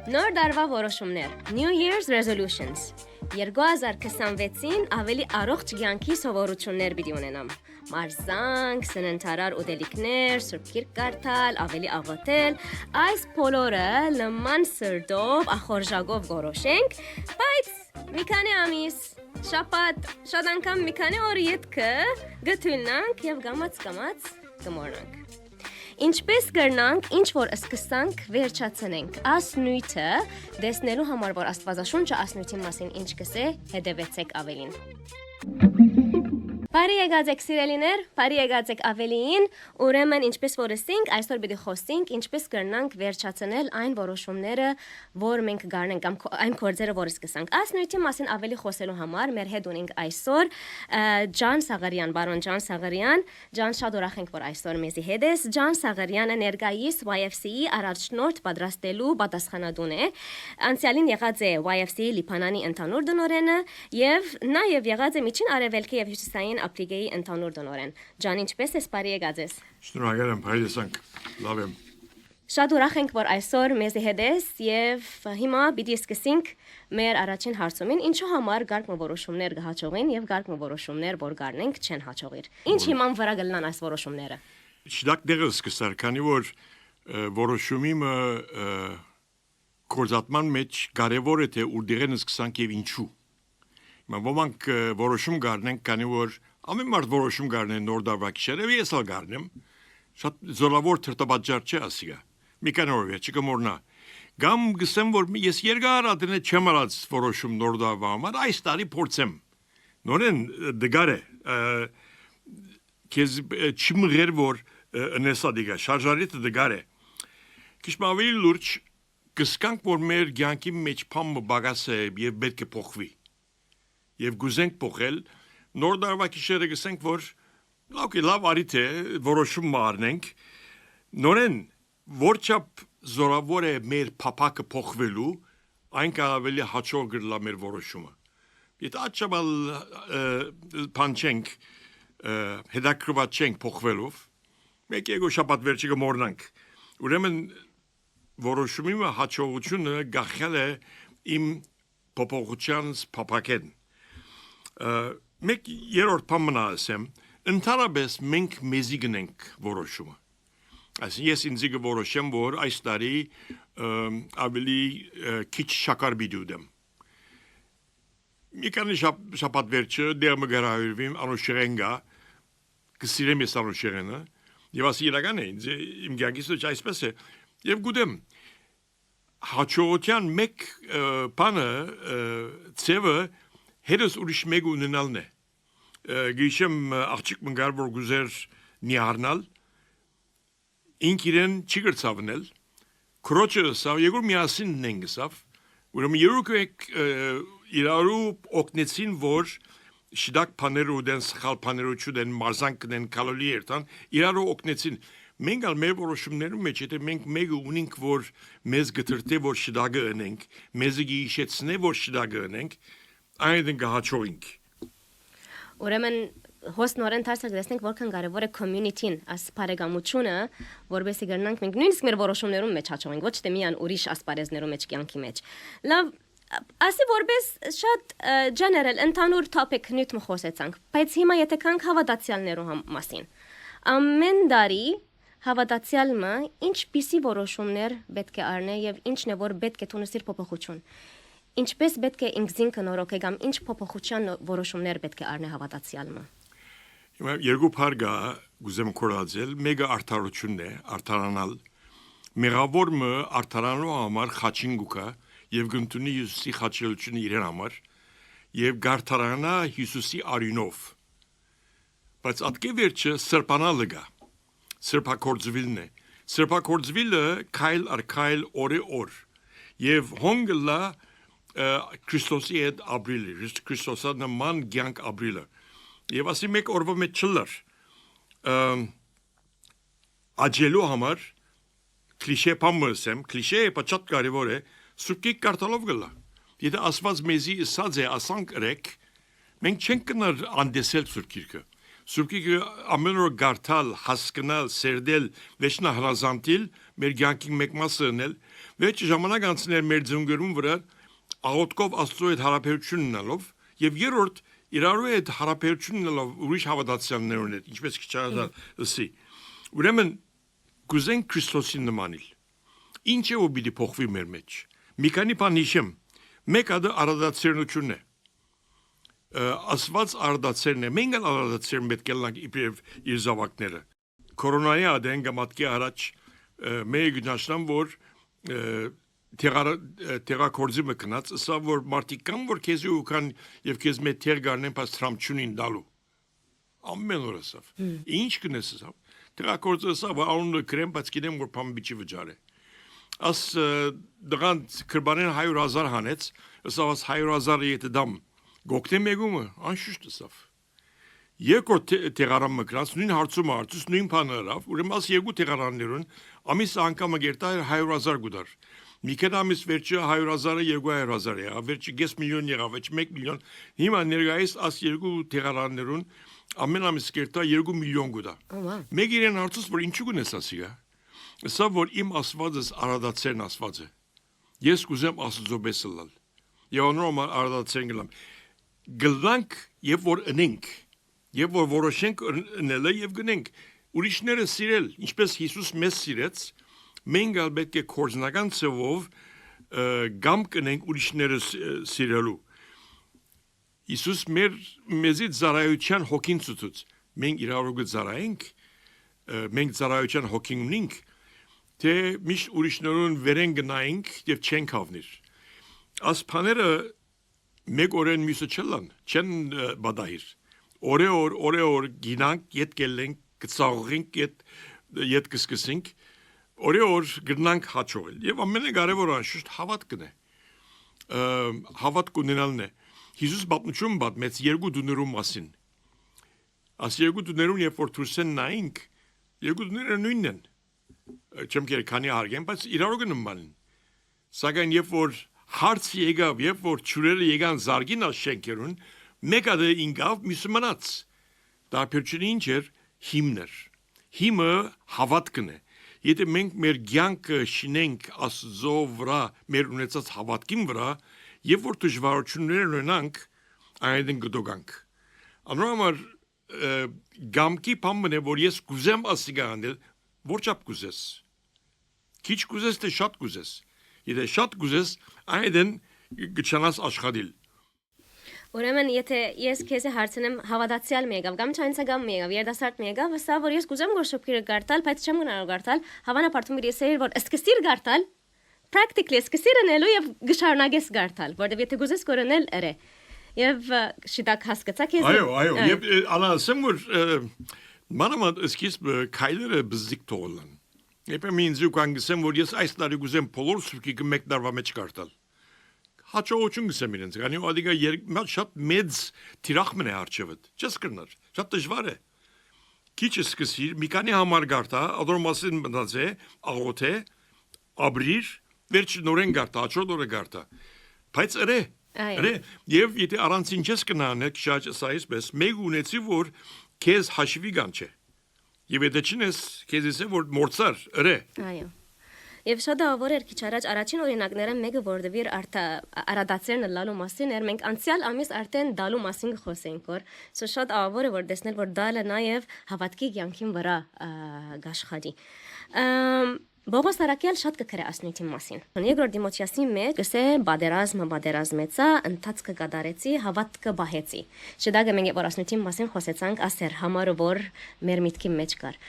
Նոր դարվա որոշումներ New Year's Resolutions 2026-ին ավելի առողջ կյանքի սովորություններ պիտի ունենամ մարզանք, սննդարար ուտելիքներ, սուրբ գիրք կարդալ, ավելի աղոթել այս բոլորը նման սրտով, ախորժակով որոշենք, բայց մի քանի ամիս շաբաթ, շատ անգամ մի քանի օր ետքը գտուլնանք եւ գամած կմոռանանք Ինչպես կրնանք, ինչ որ սկսանք, վերջացնենք ասնույթը, դեսնելու համար, որ աստվածաշունչը ասնույթի մասին ինչ կսե, հետևեցեք ավելին Բարի եկած սիրելիներ, բարի եկած ավելին, ուրեմն ինչպես որ ասենք, այսօր պիտի խոսենք, ինչպես կրնանք վերջացնել այն որոշումները, որ մենք գարնենք կամ այն գործերը, որ սկսանք։ Ասնույթի մասին ավելի խոսելու համար մեր հետ ունենք այսօր Ջան Սաղարյան, բարոն Ջան Սաղարյան, Ջան շատ ուրախ ենք, որ այսօր մեզի հետ ես։ Ջան Սաղարյանը ներկայիս YFC-ի առաջնորդ պատրաստելու պատասխանատուն է։ Անցյալին եղած է YFC-ի Լիբանանի ընդհանուր դնորենը եւ նաեւ եղած է Միջին Արևելքի եւ Հյուսիսային Ապրիկայի ընդհանուր դնորեն։ Ջան, ինչպես ես, բարի եկած ես։ Շնորհակալ եմ, հայրեսանք, լավ եմ։ Շատ ուրախ ենք, որ այսօր մեզի հետ ես եւ հիմա պիտի սկսենք մեր առաջին հարցումին, ինչու համար գարկն որոշումներ կհաջողեն եւ գարկն որոշումներ, որ գարնենք, չեն հաջողիր։ Ինչ հիման վրա գլնան այս որոշումները։ Շդակ դեղը սկսար, քանի որ որոշումի կորզատման մեջ կարևոր է թե ուր դեղեն սկսանք եւ ինչու։ Հիմա ոմանք որոշում գարնենք, քանի որ ամեն մարդ որոշում գարնեն նոր դարվա գիշերը, ես ալ գարնեմ, շատ զորավոր թրտաբաճար չէ ասիգա, մի քանի օր վերջի կմոռնա, գամ գսեմ, որ ես երկար ադենե չեմ արած որոշում նոր դարվա համար, այս տարի փորձեմ, նորեն դգար է, քեզ չմղեր, որ նեսա դիգա, շարժարիթը դգար է, քիչ ավելի լուրջ, կսկանք, որ մեր գյանքի մեջ պամը բագաս է և պետք է փոխվի, և գուզենք փոխել, նոր դարվա գիշերը գսենք, որ լավ արիթ է, որոշում մարնենք, նորեն որչապ զորավոր է մեր փապակը փոխվելու, այն ավելի հաջող գրլա մեր որոշումը։ Եթե աչաբալ պանչենք, հետաքրված չենք փոխվելով, մեկ եկո շաբաթ վերջի կմոռնանք։ Ուրեմն որոշումի հաջողությունը գախյալ է իմ փոփոխությանս փապակեն։ Մեկ երորդ պամնա ասեմ, ընդհանրապես մենք մեզի գնենք որոշումը։ Այսինքն ես ինձ կորոշեմ, որ այս տարի ավելի քիչ շաքար պիտի ուտեմ։ Մի քանի շաբաթ վերջը դեռ մգարավիրվիմ անուշերենգա, կսիրեմ ես անուշերենը, եւ ասի իրական է, իմ գյանքից ոչ այսպես է, եւ գուտեմ։ Հաջողության մեկ բանը ծևը հետս ուրիշ մեկ ունենալն է։ Գիշեմ աղջիկ մնգար, որ գուզեր նիարնալ, ինք իրեն չի գրծավնել, քրոջը սավ, եգուր միասին են գսավ, ուրեմն երուք եք իրարու օգնեցին, որ շիդակ պաները ուդեն, սխալ պաները չուդեն, մարզանք կնեն, կալոլի երտան, իրարու օգնեցին։ Մենք ալ մեր որոշումներում մեջ, եթե մենք մեկը ունենք, որ մեզ գտրտե, որ շիդագը ընենք, մեզը գիշեցնե, որ շիդագը ընենք, այն գահաչողինք։ Ուրեմն հոսնորեն դարձակ դեսնենք որքան կարևոր է community-ն, աս բարեկամությունը, որովհետեւ գտնանք մենք նույնիսկ մեր որոշումներում մեջ հաջողենք, ոչ թե միան ուրիշ ասպարեզներում մեջ կյանքի մեջ։ Լավ, ասի որպես շատ general ընդհանուր topic նյութ խոսեցանք, բայց հիմա եթե կանք հավատացյալներու մասին։ Ամեն տարի հավատացյալը ինչպիսի որոշումներ պետք է առնե եւ ինչն է որ պետք է թունեսիր փոփոխություն։ Ինչպես պետք է ինքզին կնորոգե կամ ինչ փոփոխության որոշումներ պետք է առնե հավատացյալը։ Հիմա երկու բարգա գուզեմ կորածել, մեկը արդարությունն է, արդարանալ։ Մեղավորը արդարանալու համար խաչին գուկա եւ գտնունի Հիսուսի խաչելությունը իրեն համար եւ գարթարանա Հիսուսի արյունով։ Բայց ատկե վերջը սրբանալը գա։ Սրբակորձվիլն է։ Սրբակորձվիլը քայլ առ քայլ օրը օր եւ հոնգլա Քրիստոսի հետ ապրիլը, Քրիստոսը նման կյանք ապրիլը։ Եվ ասի մեկ օրվա մեջ չլար, աջելու համար, կլիշե պամըսեմ, կլիշե է պաչատ կարևոր է, սուրկիկ կարտալով գլա։ Եթե ասված մեզի ասած է ասանք ըրեք, մենք չենք կնար անդեսել սուրկիրկը։ Սուրկիկը ամեն օր գարտալ, հասկնալ, սերդել, վեշնա հրազանտիլ, մեր կյանքի մեկ մասը ունել, վերջ ժամանակ անցնել մեր ծնգերուն վրա աղոթքով Աստծո հետ հարաբերություն ունենալով եւ երրորդ իրարու հետ հարաբերություն ունենալով ուրիշ հավատացյալներուն հետ, ինչպես քիչարազալ ասի։ Ուրեմն կուզենք Քրիստոսին նմանիլ։ Ինչ է որ պիտի փոխվի մեր մեջ։ Մի քանի բան հիշեմ։ Մեկը դա արադացիոնությունն է։ Ասված արադացերն է։ Մենք արադացերն պետք է լանք իբրև իր զավակները։ Կորոնայի ադեն գամատքի առաջ մեր գնացնամ որ տեղակորձի մկնած սա որ մարդիկ կան որ քեզի ու կան եւ քեզ մեծ թեր գարնեն պաս տրամչունին դալու ամեն օր ասավ ինչ կնես ասավ տեղակորձը սա որ անունը կրեմ բայց գիտեմ որ փամ բիճի վճարե աս դրան կրբանեն 100,000 հանեց ասավ 100,000 եթե դամ գոկտե մեգումը անշուշտ ասավ Երկրորդ տեղարան մկրած նույն հարցում հարցուց նույն բաներով ուրեմն աս երկու տեղարաններուն ամիս անգամը գերտա 100,000 գուդար մի քանի ամիս վերջը 100,000-ը 200,000 է վերջը 5 միլիոն եղավ վերջ 1 միլիոն հիմա ներկայիս աս երկու տեղարաններուն ամեն ամիս գերտա 2 միլիոն գուդա մեկ իրեն հարցուց որ ինչու գնես ասիգա սա որ իմ ասվածս արադացերն ասված է ես կուզեմ Աստծո բեսլալ եւ նորմալ արադացերն գլամ գլանք եւ որ ընենք Եվ որ որոշենք ընելը եւ գնենք ուրիշները սիրել ինչպես Հիսուս մեզ սիրեց մենք ալ պետք է կորձնական ծովով գամ կնենք ուրիշները սիրելու Հիսուս մեզի ծառայության հոգին ցույց մենք իրավունք ծառայենք մենք ծառայության հոգին ունենք թե միշտ ուրիշներուն վերեն գնայինք եւ չենք հավնիր ասփաները մեկ օրեն մյուսը չեն բադահիր Օրե գինանք, ետ գելենք, կծաղողինք, ետ կսկսինք, օրե գնանք հաչողել։ Եվ ամենակարևորը անշուշտ հավատքն է։ Հավատք ունենալն է։ Հիսուս պատմություն պատմեց երկու դուներու մասին։ Աս երկու դուներուն երբ որ դուրսեն նայինք, երկու դուները նույնն են։ Չեմ կեր քանի հարգեմ, բայց իրարու նման են։ Սակայն երբ որ հարց եկավ, երբ որ ճուրերը եկան զարգին աշենքերուն, Մեկ ադե ինգավ մյուսը մնաց, դարբերությունը ինչ էր, հիմներ, հիմը հավատքն է, եթե մենք մեր գյանքը շինենք Աստծո վրա, մեր ունեցած հավատքին վրա, եւ որ դժվարություններ ունենանք, այնտեղ կդոգանք, անորոմար գամքի բամն է, որ ես կուզեմ ասիգա անել, որ չափ կուզես, քիչ կուզես, թե շատ կուզես, եթե շատ կուզես, այնտեղ կչանաս աշխատել, Ուրեմն եթե ես քեզ հարցնեմ հավատացյալ մի եկավ կամ չանցագամ մի եկավ երդասարդ մի եկավ ասա որ ես կուզեմ որ շփիրը գարտալ բայց չեմ գնալու գարտալ հավանաբար ես էի որ սկսիր գարտալ practically սկսիր անելու եւ գշարունակես գարտալ որովհետեւ եթե գուզես կորնել էրե եւ շիտակ հասկացա քեզ այո եւ անասեմ որ մանավանդ սկիզբ քայլերը բզիկ թողնան Եփե ինձ ու կանգնեմ որ ես այս տարի կուզեմ բոլոր սուրկիկը մեկ տարվա մեջ գարտալ Հաճողություն գսեմ իրենց, գանի ու ադիգա շատ մեծ թիրախմն է արջևդ, չես կրնար, շատ դժվար է, քիչ սկսիր, մի քանի համար գարտա, ադոր մասին մտածե, աղոթե, աբրիր, վերջ նորեն գարտա, հաջորդ օրը գարտա, բայց էրե, եւ եթե առանցին չես կնանել, քիչ ասայսպես, մեկ ունեցի որ քեզ հաշվի գան չէ, եւ եթե չնես, քեզ ասե որ մորցար, էրե, այո Եվ շատ ավոր էր քիչ առաջ առաջին օրինակները մեկը որդվիր արադացերն լալու մասին էր մենք անցյալ ամիս արդեն դալու մասին խոսենք որ սա շատ ավոր է որ տեսնել որ դալը նաև հավատքի կյանքին վրա գաշխատի Բողոս Արաքյալ շատ կգրե ասնույթի մասին։ Երկրորդ Դիմոթեոսի մեջ գսե բادرազմեցա, ընթացքը կդարեցի, հավատքը բահեցի։ Շդագը մենք որ ասնույթի մասին խոսեցանք, ասեր համարը որ մեր միտքի մեջ կար։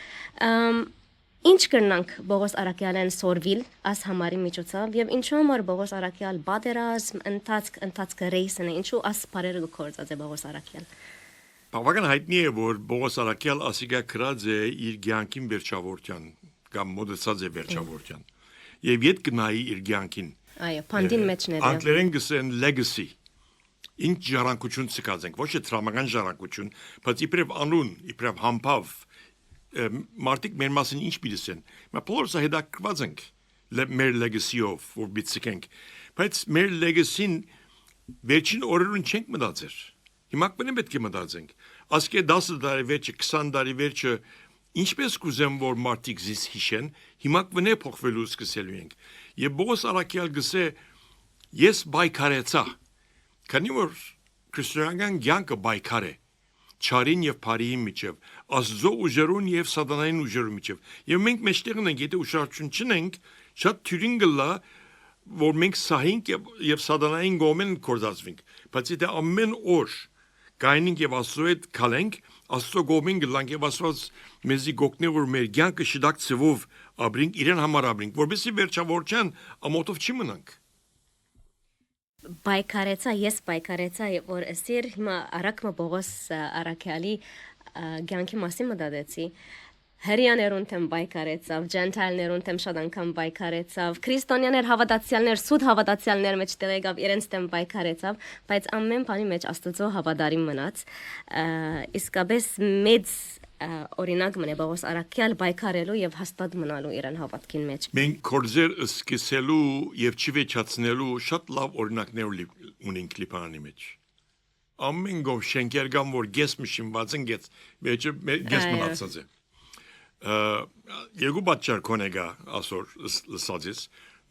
Ինչ կրնանք Բողոս Արաքյալեն սորվիլ աս համարի միջոցով եւ ինչու համար Բողոս Արաքյալ բادرազմ ընթացքը ռեյսն է ինչու աս բարերը գործած է Բողոս Արաքյալ Բավական հայտնի է որ Բողոս Արաքյալ ասիգա գրած է իր ցանկին վերջավորության կամ մոդեցած է վերջավորության եւ իդ գնայի իր ցանկին Այո փանդին մեջներ անգլերեն գսեն legacy ինչ ժառանգություն ցկացենք ոչ թե տրամական ժառանգություն բայց իբրև անուն իբրև համբավ Մարտիկ մեր մասին ինչ պիտեսեն։ Մա բոլորս հետաքրված ենք մեր legacy-ով որ բիցկենք։ Բայց մեր legacy-ին վերջին օրերուն չենք մտածեր։ Հիմա պետք է մտածենք։ Ասկե 10 տարի վերջը 20 տարի վերջը Ինչպես կուզեմ, որ մարդիկ զիս հիշեն, հիմա կվնե փոխվելու սկսելու ենք։ Եվ Պողոս առաքյալ գսե ես բայկարեցա։ Քանի որ քրիստոնեական կյանքը բայկար է, չարին եւ բարիի միջև, Աստծո ուժերուն եւ սատանային ուժերու միջև։ Եվ մենք մեջտեղն ենք, եթե ուշադրություն չունենք, շատ թյուրին գլա, որ մենք սահինք եւ սատանային գոմեն կորզածվենք։ Բայց եթե ամեն օր գայնենք եւ Աստծո հետ քալենք, Աստծո գոմին գլանք եւ Աստված մեզի գոկնի որ մեր կյանքը շդակ ծվով ապրենք, իրեն համար ապրենք, որովհետեւ վերջավորչան ամոթով չի մնանք։ Բայկարեցա, ես բայկարեցա, որ ասիր հիմա արակմը Պողոս առաքյալի կյանքի մասին մտածեցի։ Հրյաներուն թեմ բայկարեցավ, ջենթայլներուն թեմ շատ անգամ բայկարեցավ, քրիստոնյաներ հավատացյալներ, սուտ հավատացյալներ մեջ տեղեկավ իրենց թեմ բայկարեցավ, բայց ամեն բանի մեջ Աստծո հավատարիմ մնաց։ Իսկապես մեծ օրինակ մնե Պողոս առաքյալ բայկարելու եւ հաստատ մնալու իրեն հավատքին մեջ։ Մենք կորձեր սկսելու եւ չվեճացնելու շատ լավ օրինակներ ունենք Լիբանանի մեջ։ Ամեն գով շենքեր կան, որ գես մշինված են, գես մնացած է։ Երկու պատճառ կոնեգա ասոր լսածից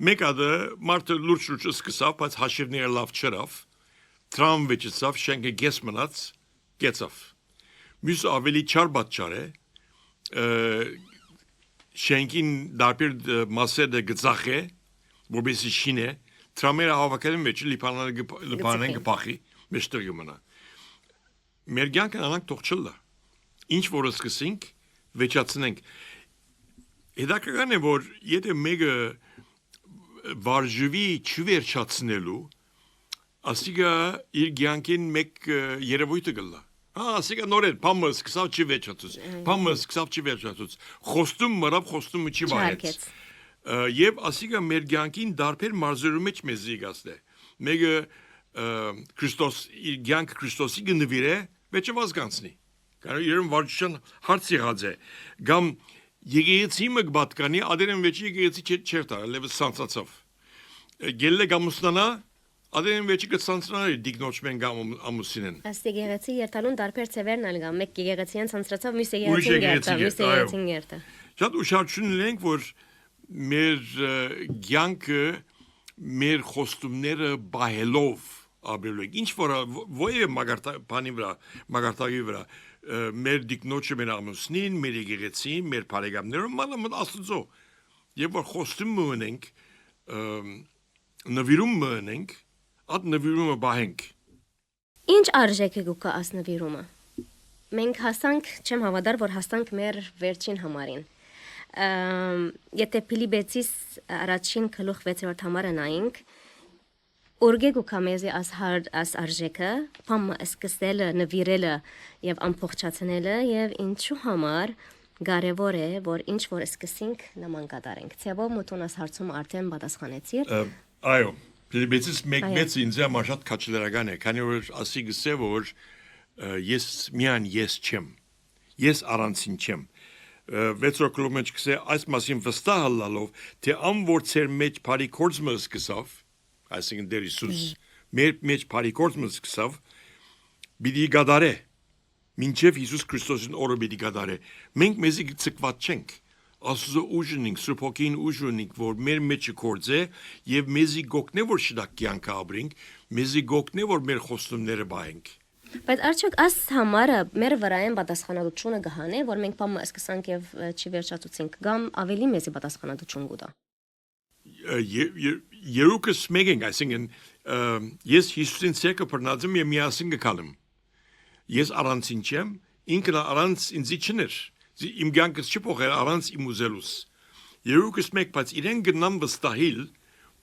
մեկը մարդը լուրջ սկսավ, բայց հաշիվները լավ չրավ, տրամ վեճեցավ, շենքը գես մնաց, գեցավ։ Մյուս ավելի չար պատճառ է, շենքին դարբեր մասերը գծախ է, որբեսի շին է, տրամերը հավաքել մեջ լիբանան կպախի, մեջտեղ մնա։ Մեր կյանքն անանք թող չլա։ Ինչ որ սկսենք վեճացնենք։ Հետաքրքրական է, որ եթե մեկը վարժվի չվերջացնելու, ասիկա իր կյանքին մեկ երևույթը գլա։ Ասիկա նորեր, պամը սկսավ չվերջացուց, պամը սկսավ չվերջացուց, խոստում մրավ, խոստումը չի վայեց։ Եվ ասիկա մեր կյանքին դարբեր մարզերու մեջ մեզ զիգաստ է։ Մեկը Քրիստոս, իր կյանքը Քրիստոսի գնվիր է, վեճված կանցնի։ Կարող իրեն վարչության հարց եղած է, գամ եկեղեցի մը կբատկանի, ադերեն վեճի եկեղեցի չեր տար, լևս սանցացավ։ Գելլե գամուսնանա, ադերեն վեճի կցանցնանա դիգնոչ մեն գամ ամուսինեն։ Աստ եկեղեցի երթալուն դարբեր ծևերն ալ գամ, մեկ եկեղեցիան սանցրացավ, մյուս եկեղեցին երթա։ Շատ ուշադրություն ունենք, որ մեր կյանքը մեր խոստումները բահելով ապրելու ենք։ Ինչ որ ոյե մագարտակի վրա մեր դիկնոջը մեր ամուսնին, մեր եկեղեցին, մեր բարեկամները մանավանդ Աստծո։ Եվ որ խոստում ունենք, նվիրում ունենք, այդ նվիրումը բահենք։ Ինչ արժեք է գուկա աս նվիրումը։ Մենք հասանք, չեմ հավատար, որ հասանք մեր վերջին համարին։ Եթե Փիլիպեցիս առաջին գլուխ 6-րդ համարը նայենք, Օրգե գուկա մեզի աս արժեքը, փամը սկսելը, նվիրելը եւ ամփոփչացնելը եւ ինչու համար կարեւոր է, որ ինչ որ սկսենք նման կատարենք։ Ցեվո մոտոնաս հարցում արդեն պատասխանեցիր։ Այո, Փիլիպեցիս մեծ ինձ համար շատ քաչլերական է, քանի որ ասի գսե որ ես միան ես չեմ։ Ես առանցին չեմ։ Վեցրոկլու մեջ գսե այս մասին վստահ լալով, թե ամոր ծեր մեջ բարի կորձը սկսավ, այսինքն դեր Հիսուս մեր մեջ բարի կորձը սկսավ, բիդի գադարե, մինչև Հիսուս Քրիստոսին օրը բիդի գադարե։ Մենք մեզի ցկված չենք, Աստծո ուժնինք, սրբոքին ուժունինք, որ մեր մեջը կորձե եւ մեզի գոկնե որ շդակ կյանք ապրենք, մեզի գոկնե որ մեր խոստումները բահենք։ Բայց արդյոք աս համարը մեր վրայեն պատասխանատվությունը կհանե, որ մենք բամը սկսանք եւ չվերջացուցենք, կամ ավելի մեծի պատասխանատվություն կուտա։ Երուկս մեգենք, այսինքն ես Հիսուսին ցեկը բռնածեմ եւ միասին գկալեմ։ Ես առանցին չեմ, ինքն առանց ինձի չներ։ Իմ կյանքս չփոխել առանց իմ ուզելուս։ Երուկս մեկ, բայց իրեն գնամ վստահիլ,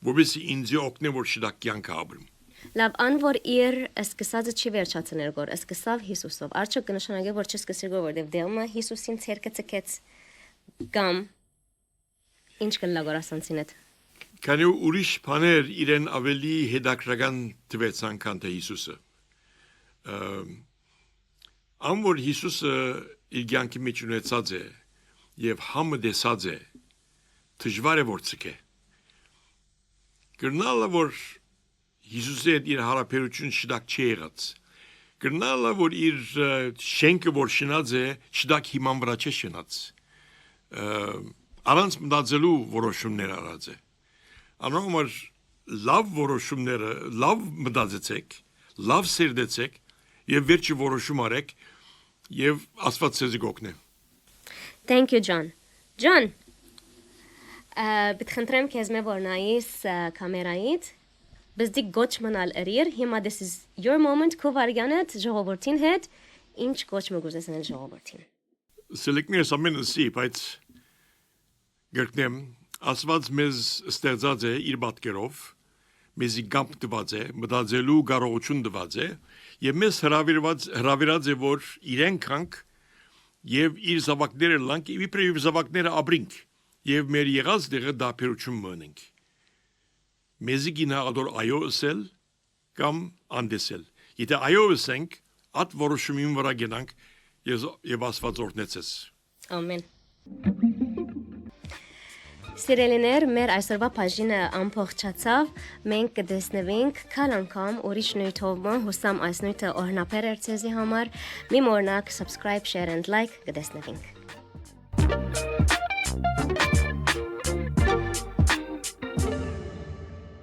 որովհետեւ ինձ օգնե որ շդակ կյանք ապրեմ։ Լավ, ան որ իր սկսածը չի վերջացնել գոր, սկսավ Հիսուսով։ Արդյոք կնշանակե որ չսկսիր գոր, որտեվ դեմը Հիսուսին ցերկը ցկեց կամ ինչ կլա գոր ասանցին հետ։ Քանի ուրիշ բաներ իրեն ավելի հետաքրական տվեցան քան թե Հիսուսը։ Ան որ Հիսուսը իր կյանքի մեջ ունեցած է եւ համը դեսած է, դժվար է որ ցկե։ Գրնալը որ Հիսուսի հետ իր հարաբերություն շդակ չի եղած։ Գրնալը որ իր շենքը որ շնած է, չդակ հիման վրա չէ շնած։ Առանց մտածելու որոշումներ արած է։ Անոնց լավ որոշումները, լավ մտածեցեք, լավ սերդեցեք եւ վերջի որոշում արեք եւ Աստված ձեզ կօգնի։ Thank you, John. John, բտխնդրեմ քեզ մե որ նայես կամերայից, բզդի գոչ մնալ երիր, հիմա this is your moment քո վարյանդ ժողովրդին հետ, ինչ գոչ մը գուզեսնել ժողովրդին։ Սելեկներս ամենը սի, բայց գրկնեմ, Աստված մեզ ստեղծած է իր պատկերով, մեզի գամբ տված է, մտածելու կարողություն տված է, եւ մեզ հրավիրած է, որ իրեն կանք եւ իր զավակները լանք, իբրև զավակները ապրինք, եւ մեր եղած դեղը դապերություն մնենք։ Մեզի գինա ադոր այո ասել կամ անդեսել։ Եթե այո ասենք, at որոշումին վրա գնանք եւ Աստված օրհնեցես։ Ամեն։ Սիրելիներ, մեր այսօրվա բաժինը ամփոփչացավ, մենք կտեսնվենք քան անգամ ուրիշ նյութով, հուսամ այս նյութը օրհնապեր էր ցեզի համար։ Մի մոռնաք subscribe, share and like, կտեսնվենք։